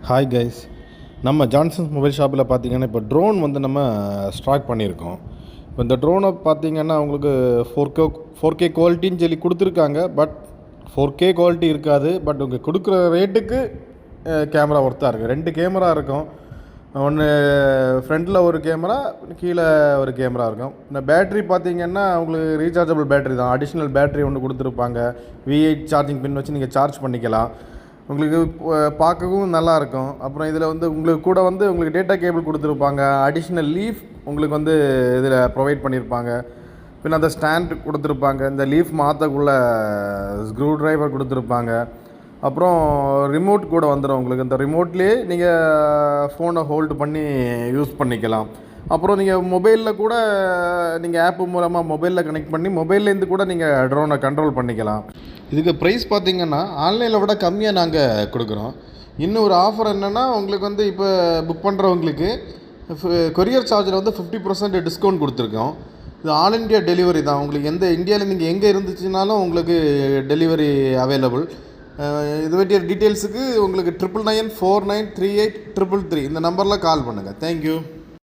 Hi guys, நம்ம Johnson's mobile ஷாப்பில் பார்த்தீங்கன்னா இப்போ ட்ரோன் வந்து நம்ம ஸ்டாக் பண்ணியிருக்கோம். இப்போ இந்த ட்ரோனை பார்த்தீங்கன்னா உங்களுக்கு ஃபோர் கே குவாலிட்டின்னு சொல்லி கொடுத்துருக்காங்க. பட் 4K குவாலிட்டி இருக்காது. பட் உங்கள் கொடுக்குற ரேட்டுக்கு கேமரா ஒர்த்தாக இருக்குது. 2 கேமரா இருக்கும். ஒன்று ஃப்ரண்ட்டில் ஒரு கேமரா, கீழே ஒரு கேமரா இருக்கும். இந்த பேட்ரி பார்த்தீங்கன்னா உங்களுக்கு ரீசார்ஜபிள் பேட்ரி தான். அடிஷ்னல் பேட்ரி ஒன்று கொடுத்துருப்பாங்க. V8 சார்ஜிங் பின் வச்சு நீங்கள் சார்ஜ் பண்ணிக்கலாம். உங்களுக்கு பார்க்கவும் நல்லாயிருக்கும். அப்புறம் இதில் வந்து உங்களுக்கு கூட வந்து உங்களுக்கு டேட்டா கேபிள் கொடுத்துருப்பாங்க. அடிஷ்னல் லீஃப் உங்களுக்கு வந்து இதில் ப்ரொவைட் பண்ணியிருப்பாங்க. பின்ன அந்த ஸ்டாண்ட் கொடுத்துருப்பாங்க. இந்த லீஃப் மாற்றக்குள்ள ஸ்க்ரூ ட்ரைவர் கொடுத்துருப்பாங்க. அப்புறம் ரிமோட் கூட வந்துடும் உங்களுக்கு. இந்த ரிமோட்லேயே நீங்கள் ஃபோனை ஹோல்டு பண்ணி யூஸ் பண்ணிக்கலாம். அப்புறம் நீங்கள் மொபைலில் கூட நீங்கள் ஆப்பு மூலமாக மொபைலில் கனெக்ட் பண்ணி மொபைல்லேருந்து கூட நீங்கள் ட்ரோனை கண்ட்ரோல் பண்ணிக்கலாம். இதுக்கு ப்ரைஸ் பார்த்திங்கன்னா ஆன்லைனில் விட கம்மியாக நாங்கள் கொடுக்குறோம். இன்னும் ஒரு ஆஃபர் என்னென்னா, உங்களுக்கு வந்து இப்போ புக் பண்ணுறவங்களுக்கு கொரியர் சார்ஜில் வந்து 50% டிஸ்கவுண்ட் கொடுத்துருக்கோம். இது ஆல் இண்டியா டெலிவரி தான். உங்களுக்கு எந்த இந்தியாவில் நீங்கள் எங்கே இருந்துச்சுனாலும் உங்களுக்கு டெலிவரி அவைலபிள். இது பற்றிய டீட்டெயில்ஸுக்கு உங்களுக்கு 9994938333 இந்த நம்பரில் கால் பண்ணுங்கள். தேங்க்யூ.